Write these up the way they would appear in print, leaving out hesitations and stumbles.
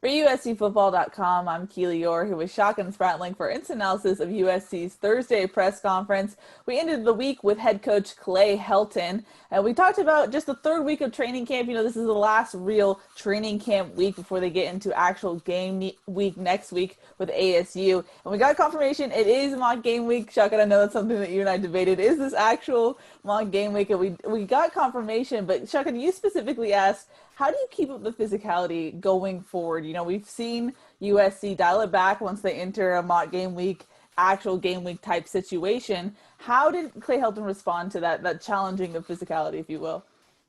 For USCFootball.com, I'm Keely Eure, who was Shotgun Spratling for instant analysis of USC's Thursday press conference. We ended the week with head coach Clay Helton, and we talked about just the third week of training camp. This is the last real training camp week before they get into actual game week next week with ASU. And we got confirmation it is mock game week. Shotgun, I know that's something that you and I debated. Is this actual mock game week? And we got confirmation, but Shotgun, you specifically asked, how do you keep up the physicality going forward? We've seen USC dial it back once they enter a mock game week, actual game week type situation. How did Clay Helton respond to that challenging of physicality, if you will?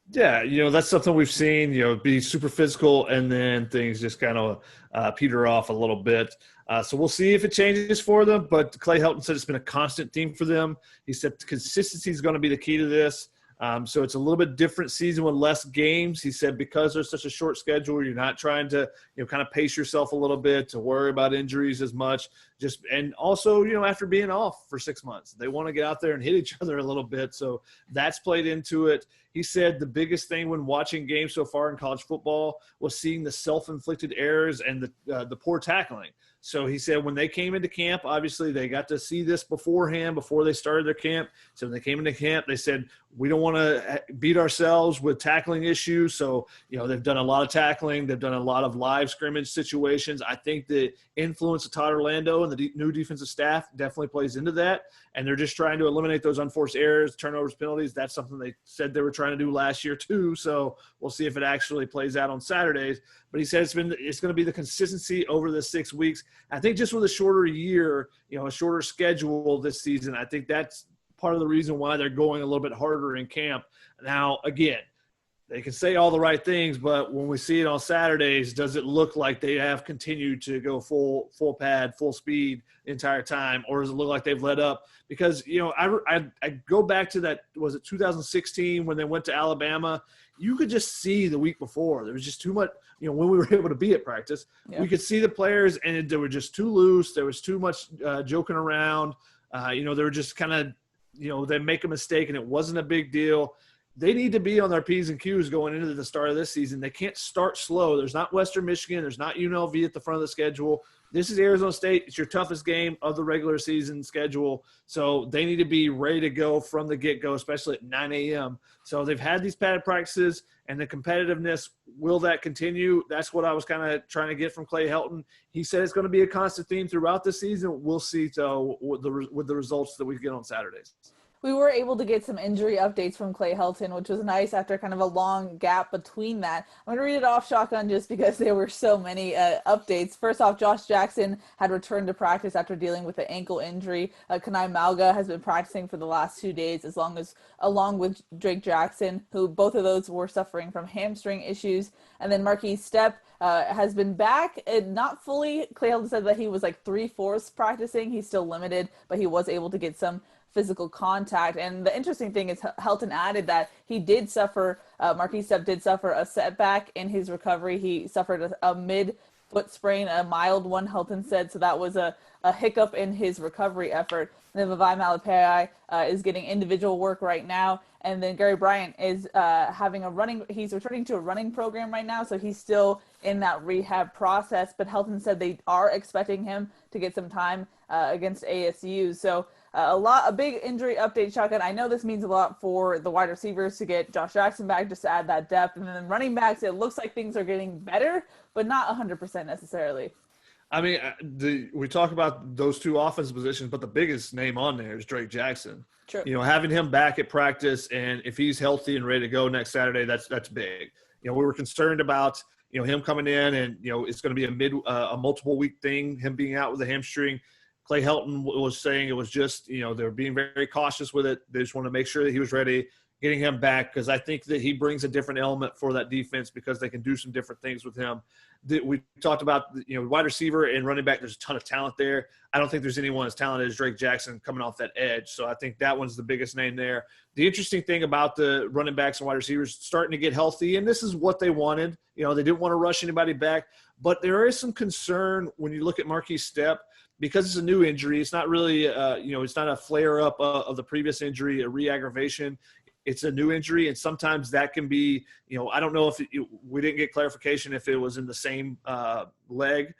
Yeah, that's something we've seen, be super physical and then things just kind of peter off a little bit. So we'll see if it changes for them. But Clay Helton said it's been a constant theme for them. He said consistency is going to be the key to this. So it's a little bit different season with less games. He said because there's such a short schedule, you're not trying to, kind of pace yourself a little bit to worry about injuries as much. And also, after being off for 6 months, they want to get out there and hit each other a little bit. So that's played into it. He said the biggest thing when watching games so far in college football was seeing the self-inflicted errors and the poor tackling. So he said when they came into camp, obviously they got to see this beforehand before they started their camp. So when they came into camp, they said, we don't want to beat ourselves with tackling issues. So, they've done a lot of tackling. They've done a lot of live scrimmage situations. I think the influence of Todd Orlando and the new defensive staff definitely plays into that. And they're just trying to eliminate those unforced errors, turnovers, penalties. That's something they said they were trying to do last year too. So we'll see if it actually plays out on Saturdays. But he said it's going to be the consistency over the 6 weeks. I think just with a shorter year, a shorter schedule this season, I think that's part of the reason why they're going a little bit harder in camp. Now, again, they can say all the right things, but when we see it on Saturdays, does it look like they have continued to go full pad, full speed the entire time, or does it look like they've let up? Because, I go back to that, was it 2016 when they went to Alabama? You could just see the week before. There was just too much, when we were able to be at practice, we could see the players and they were just too loose. There was too much joking around. They were just kind of, they make a mistake and it wasn't a big deal. They need to be on their P's and Q's going into the start of this season. They can't start slow. There's not Western Michigan. There's not UNLV at the front of the schedule. This is Arizona State. It's your toughest game of the regular season schedule. So they need to be ready to go from the get-go, especially at 9 a.m. So they've had these padded practices and the competitiveness. Will that continue? That's what I was kind of trying to get from Clay Helton. He said it's going to be a constant theme throughout the season. We'll see, though, with the results that we get on Saturdays. We were able to get some injury updates from Clay Helton, which was nice after kind of a long gap between that. I'm going to read it off shotgun just because there were so many updates. First off, Josh Jackson had returned to practice after dealing with an ankle injury. Kanai Malga has been practicing for the last 2 days, along with Drake Jackson, who both of those were suffering from hamstring issues. And then Marquise Stepp has been back, and not fully. Clay Helton said that he was like 3/4 practicing. He's still limited, but he was able to get some physical contact. And the interesting thing is Helton added that he did suffer, Marquise Stepp did suffer a setback in his recovery. He suffered a mid-foot sprain, a mild one, Helton said, so that was a hiccup in his recovery effort. And then Vavai Malapai is getting individual work right now. And then Gary Bryant is he's returning to a running program right now, so he's still in that rehab process. But Helton said they are expecting him to get some time against ASU. So a big injury update, Shotgun. I know this means a lot for the wide receivers to get Josh Jackson back just to add that depth. And then running backs, it looks like things are getting better, but not 100% necessarily. I mean, we talk about those two offensive positions, but the biggest name on there is Drake Jackson. True. Having him back at practice, and if he's healthy and ready to go next Saturday, that's big. We were concerned about him coming in, and it's going to be a multiple week thing. Him being out with a hamstring. Clay Helton was saying it was just they were being very, very cautious with it. They just wanted to make sure that he was ready. Getting him back because I think that he brings a different element for that defense because they can do some different things with him. We talked about wide receiver and running back. There's a ton of talent there. I don't think there's anyone as talented as Drake Jackson coming off that edge. So I think that one's the biggest name there. The interesting thing about the running backs and wide receivers starting to get healthy, and this is what they wanted. They didn't want to rush anybody back, but there is some concern when you look at Marquise Stepp because it's a new injury. It's not really it's not a flare up of the previous injury, a re-aggravation. it's a new injury, and sometimes that can be, I don't know if we didn't get clarification if it was in the same leg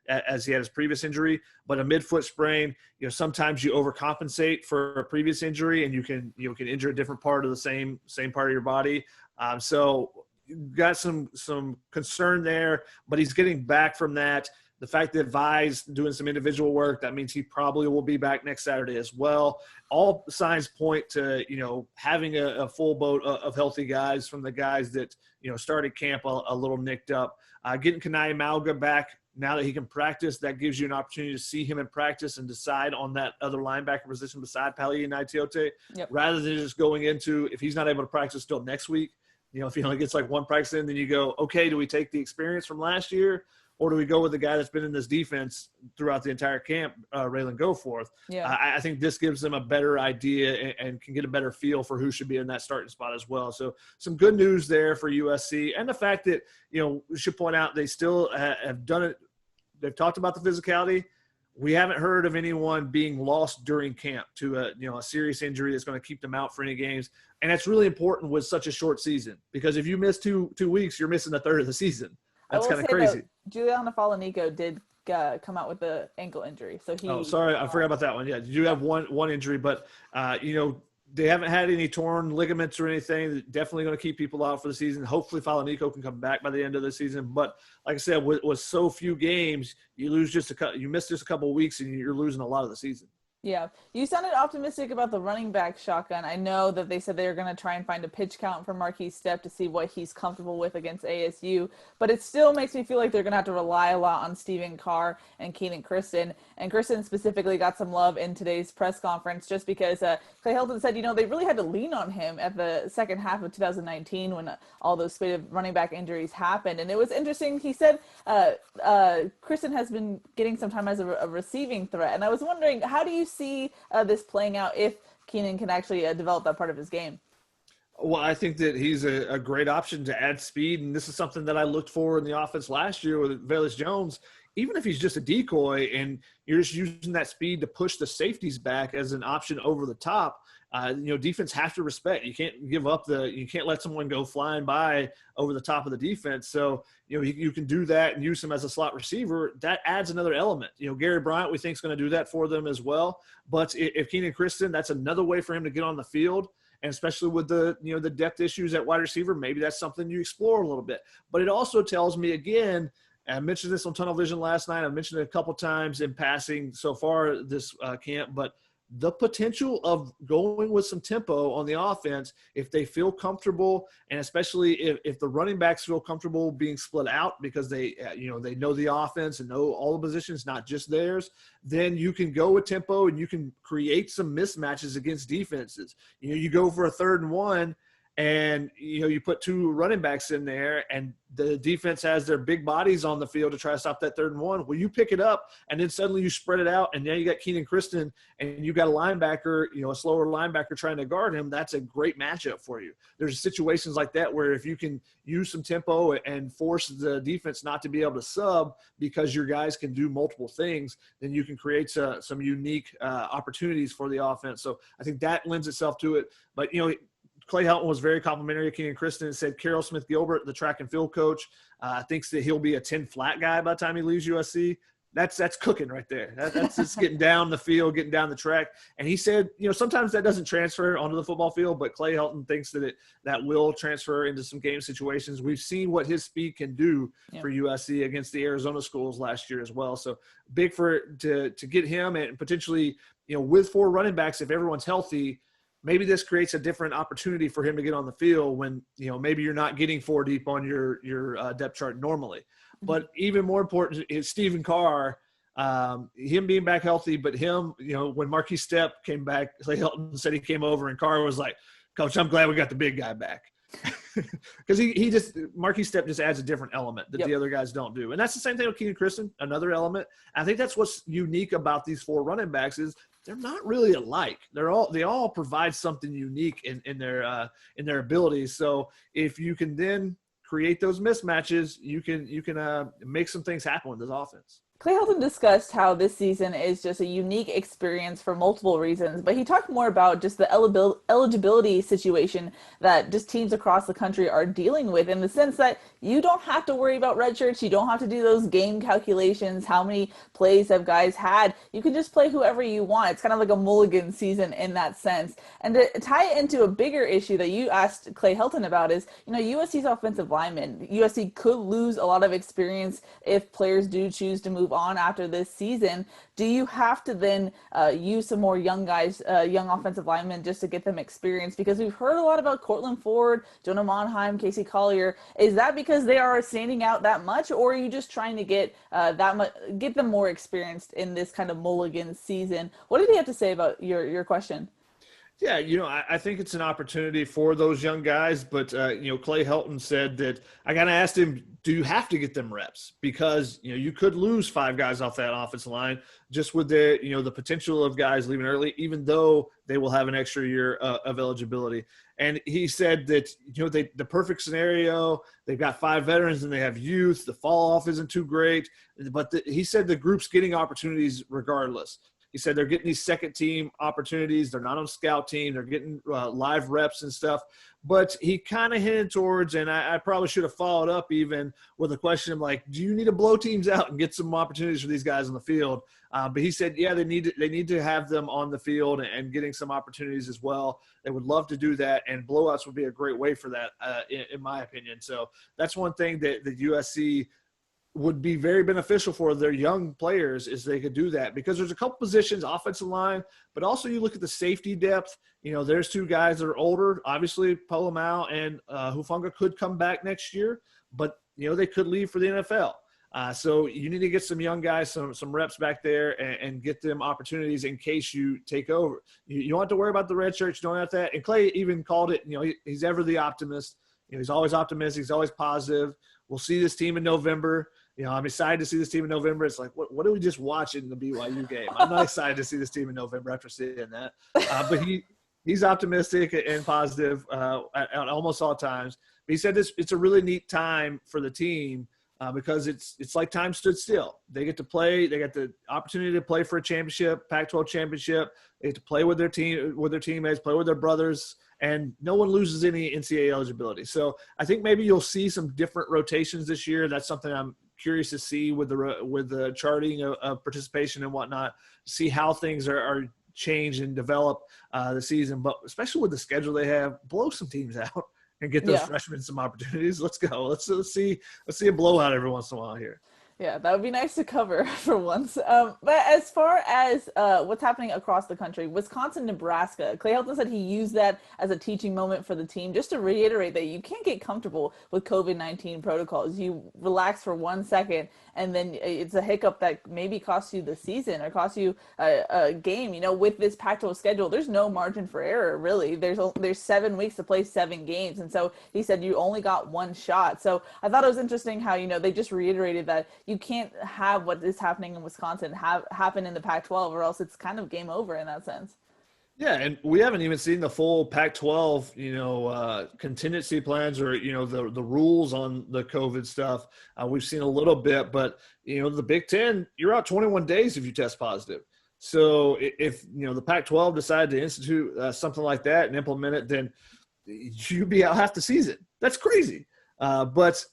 as he had his previous injury, but a midfoot sprain, sometimes you overcompensate for a previous injury, and you can injure a different part of the same part of your body. So you've got some concern there, but he's getting back from that. The fact that Vi's doing some individual work, that means he probably will be back next Saturday as well. All signs point to, having a full boat of healthy guys from the guys that, started camp a little nicked up. Getting Kanai Malga back now that he can practice, that gives you an opportunity to see him in practice and decide on that other linebacker position beside Pali and Naitiote, rather than just going into, if he's not able to practice till next week, if he only gets like one practice in, then you go, okay, do we take the experience from last year, or do we go with the guy that's been in this defense throughout the entire camp, Raylan Goforth? Yeah. I think this gives them a better idea and can get a better feel for who should be in that starting spot as well. So some good news there for USC. And the fact that, we should point out they still have done it. They've talked about the physicality. We haven't heard of anyone being lost during camp to a serious injury that's going to keep them out for any games. And that's really important with such a short season, because if you miss two weeks, you're missing a third of the season. That's kind of crazy. Giuliano Falanico did come out with the ankle injury. So he. Oh, sorry, I forgot about that one. Yeah, you do have one injury, but they haven't had any torn ligaments or anything. Definitely going to keep people out for the season. Hopefully, Falanico can come back by the end of the season. But like I said, with so few games, you miss just a couple of weeks, and you're losing a lot of the season. Yeah. You sounded optimistic about the running back shotgun. I know that they said they were going to try and find a pitch count for Marquise Stepp to see what he's comfortable with against ASU, but it still makes me feel like they're going to have to rely a lot on Stephen Carr and Keenan Kristen. And Kristen specifically got some love in today's press conference just because Clay Helton said, they really had to lean on him at the second half of 2019 when all those spate of running back injuries happened. And it was interesting. He said Kristen has been getting some time as a receiving threat. And I was wondering, how do you see this playing out if Keenan can actually develop that part of his game? Well, I think that he's a great option to add speed, and this is something that I looked for in the offense last year with Velus Jones. Even if he's just a decoy and you're just using that speed to push the safeties back as an option over the top, defense have to respect. You can't give up you can't let someone go flying by over the top of the defense. So, you can do that and use him as a slot receiver. That adds another element. Gary Bryant, we think, is going to do that for them as well. But if Keenan Kristen, that's another way for him to get on the field. And especially with the depth issues at wide receiver, maybe that's something you explore a little bit. But it also tells me, again, and I mentioned this on Tunnel Vision last night, I've mentioned it a couple times in passing so far this camp, but the potential of going with some tempo on the offense, if they feel comfortable, and especially if the running backs feel comfortable being split out because they know the offense and know all the positions, not just theirs, then you can go with tempo and you can create some mismatches against defenses. You go for a 3rd and 1, and you put 2 running backs in there, and the defense has their big bodies on the field to try to stop that 3rd and 1. Well, you pick it up, and then suddenly you spread it out, and now you got Keenan Kristen, and you got a linebacker, a slower linebacker trying to guard him. That's a great matchup for you. There's situations like that where if you can use some tempo and force the defense not to be able to sub because your guys can do multiple things, then you can create some unique opportunities for the offense. So I think that lends itself to it. But Clay Helton was very complimentary of Keenan Kristen and said Carroll Smith-Gilbert, the track and field coach, thinks that he'll be a 10 flat guy by the time he leaves USC. That's cooking right there. That's just getting down the field, getting down the track. And he said, sometimes that doesn't transfer onto the football field, but Clay Helton thinks that will transfer into some game situations. We've seen what his speed can do for USC against the Arizona schools last year as well. So big to get him, and potentially, with 4 running backs, if everyone's healthy, maybe this creates a different opportunity for him to get on the field when, maybe you're not getting 4 deep on your depth chart normally. But even more important is Stephen Carr, him being back healthy, but him, when Marquise Stepp came back, Clay Helton said he came over and Carr was like, Coach, I'm glad we got the big guy back. Because Marquise Stepp just adds a different element that the other guys don't do. And that's the same thing with Keenan Kristen, another element. I think that's what's unique about these 4 running backs is they're not really alike. They all provide something unique in their abilities. So if you can then create those mismatches, you can make some things happen with this offense. Clay Helton discussed how this season is just a unique experience for multiple reasons, but he talked more about just the eligibility situation that just teams across the country are dealing with, in the sense that you don't have to worry about red shirts, you don't have to do those game calculations, how many plays have guys had. You can just play whoever you want. It's kind of like a mulligan season in that sense. And to tie it into a bigger issue that you asked Clay Helton about is, USC's offensive linemen. USC could lose a lot of experience if players do choose to move on after this season. Do you have to then use some more young guys, young offensive linemen, just to get them experience? Because we've heard a lot about Cortland Ford, Jonah Monheim, Casey Collier. Is that because they are standing out that much, or are you just trying to get get them more experienced in this kind of mulligan season? What did he have to say about your question? Yeah, I think it's an opportunity for those young guys, but Clay Helton said that I kind of asked him, do you have to get them reps? Because you could lose 5 guys off that offensive line just with the potential of guys leaving early, even though they will have an extra year of eligibility. And he said that the perfect scenario, they've got 5 veterans and they have youth. The fall off isn't too great, but he said the group's getting opportunities regardless. He said they're getting these second team opportunities. They're not on scout team. They're getting live reps and stuff. But he kind of hinted towards, and I probably should have followed up even with a question of like, do you need to blow teams out and get some opportunities for these guys on the field? But he said, yeah, they need to have them on the field and getting some opportunities as well. They would love to do that, and blowouts would be a great way for that, in my opinion. So that's one thing that the USC would be very beneficial for their young players, is they could do that, because there's a couple positions, offensive line, but also you look at the safety depth. There's 2 guys that are older. Obviously, Polomau and Hufanga could come back next year, but they could leave for the NFL. So you need to get some young guys, some reps back there, and get them opportunities in case you take over. You don't have to worry about the red shirts. You don't have that. And Clay even called it, he's ever the optimist. He's always optimistic. He's always positive. We'll see this team in November. I'm excited to see this team in November. It's like, what did we just watch in the BYU game? I'm not excited to see this team in November after seeing that. But he's optimistic and positive at almost all times. But he said it's a really neat time for the team because it's like time stood still. They get to play. They get the opportunity to play for a championship, Pac-12 championship. They get to play with their teammates, play with their brothers, and no one loses any NCAA eligibility. So I think maybe you'll see some different rotations this year. That's something I'm curious to see with the charting of participation and whatnot, see how things are changed and develop the season. But especially with the schedule they have, blow some teams out and get those freshmen some opportunities. Let's go. Let's see a blowout every once in a while here. Yeah, that would be nice to cover for once. But as far as what's happening across the country, Wisconsin, Nebraska, Clay Helton said he used that as a teaching moment for the team, just to reiterate that you can't get comfortable with COVID-19 protocols. You relax for 1 second, and then it's a hiccup that maybe costs you the season or costs you a game. With this Pac-12 schedule, there's no margin for error, really. There's 7 weeks to play 7 games. And so he said you only got 1 shot. So I thought it was interesting how, they just reiterated that you can't have what is happening in Wisconsin happen in the Pac-12, or else it's kind of game over in that sense. Yeah, and we haven't even seen the full Pac-12, contingency plans or the rules on the COVID stuff. We've seen a little bit, but the Big Ten, you're out 21 days if you test positive. So if the Pac-12 decided to institute something like that and implement it, then you'd be out half the season. That's crazy. But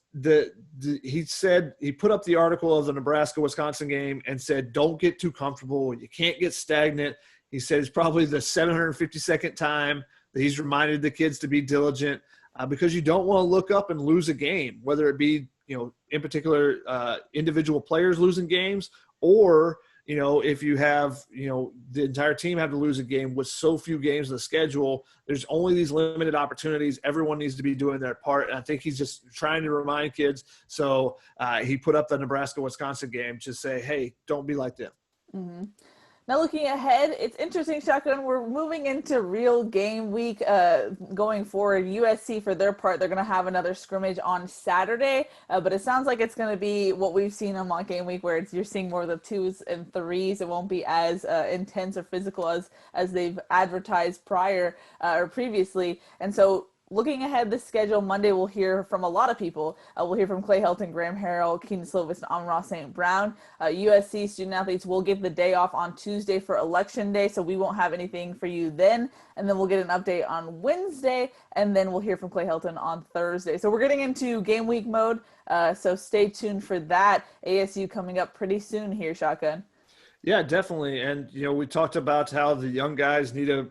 he said he put up the article of the Nebraska-Wisconsin game and said, don't get too comfortable. You can't get stagnant. He said it's probably the 752nd time that he's reminded the kids to be diligent because you don't want to look up and lose a game, whether it be, in particular, individual players losing games, or, if you have, the entire team have to lose a game with so few games in the schedule. There's only these limited opportunities. Everyone needs to be doing their part. And I think he's just trying to remind kids. So he put up the Nebraska-Wisconsin game to say, hey, don't be like them. Mm-hmm. Now, looking ahead, it's interesting, Shotgun. We're moving into real game week going forward. USC, for their part, they're going to have another scrimmage on Saturday, but it sounds like it's going to be what we've seen on mock game week, where you're seeing more of the 2s and 3s. It won't be as intense or physical as they've advertised prior or previously. And so looking ahead, the schedule, Monday we'll hear from a lot of people. We'll hear from Clay Helton, Graham Harrell, Keenan Slovis, and Amon-Ra St. Brown. USC student athletes will get the day off on Tuesday for Election Day, so we won't have anything for you then. And then we'll get an update on Wednesday, and then we'll hear from Clay Helton on Thursday. So we're getting into game week mode, so stay tuned for that. ASU coming up pretty soon here, Shotgun. Yeah, definitely. And, we talked about how the young guys need to,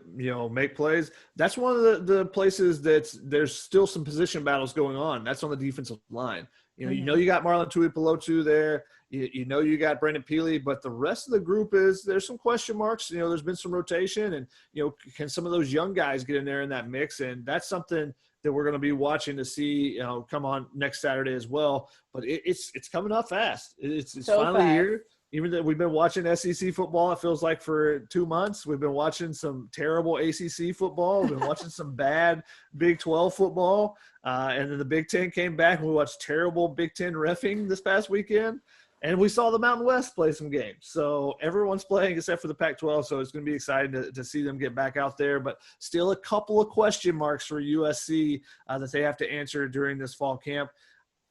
make plays. That's one of the places there's still some position battles going on. That's on the defensive line. You got Marlon Tuipulotu there. You got Brandon Peely, but the rest of the group there's some question marks. There's been some rotation and, can some of those young guys get in there in that mix? And that's something that we're going to be watching to see, come on next Saturday as well. But it's coming up fast. It's so finally fast. Here. Even though we've been watching SEC football, it feels like for 2 months. We've been watching some terrible ACC football. We've been watching some bad Big 12 football. And then the Big 10 came back, and we watched terrible Big 10 reffing this past weekend. And we saw the Mountain West play some games. So everyone's playing except for the Pac-12, so it's going to be exciting to see them get back out there. But still a couple of question marks for USC that they have to answer during this fall camp.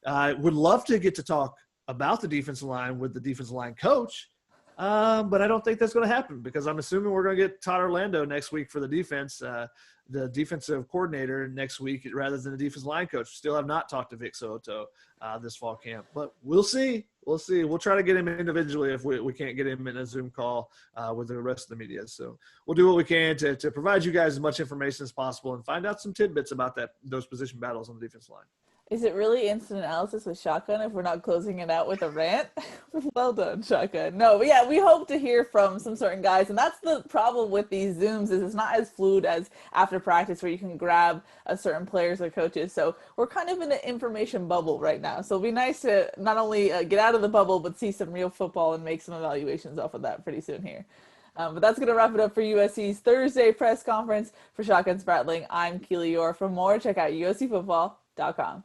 I would love to get to talk about the defensive line with the defensive line coach. But I don't think that's going to happen because I'm assuming we're going to get Todd Orlando next week for the defense, the defensive coordinator next week rather than the defensive line coach. Still have not talked to Vic Soto this fall camp, but we'll see. We'll see. We'll try to get him individually if we can't get him in a Zoom call with the rest of the media. So we'll do what we can to provide you guys as much information as possible and find out some tidbits about those position battles on the defensive line. Is it really instant analysis with Shotgun if we're not closing it out with a rant? Well done, Shotgun. No, but yeah, we hope to hear from some certain guys. And that's the problem with these Zooms is it's not as fluid as after practice where you can grab a certain players or coaches. So we're kind of in an information bubble right now. So it'll be nice to not only get out of the bubble, but see some real football and make some evaluations off of that pretty soon here. But that's going to wrap it up for USC's Thursday press conference. For Shotgun Spratling, I'm Keely Eure. For more, check out uscfootball.com.